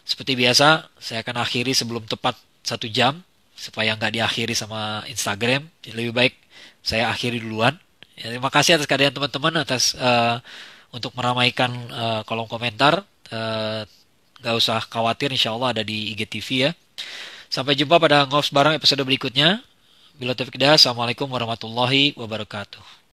Seperti biasa, saya akan akhiri sebelum tepat 1 jam supaya nggak diakhiri sama Instagram. Jadi lebih baik saya akhiri duluan. Ya, terima kasih atas kehadiran teman-teman atas untuk meramaikan kolom komentar. Nggak usah khawatir, insya Allah ada di IGTV ya. Sampai jumpa pada Ngops Bareng episode berikutnya. Bila taufiq hidayah, Assalamualaikum warahmatullahi wabarakatuh.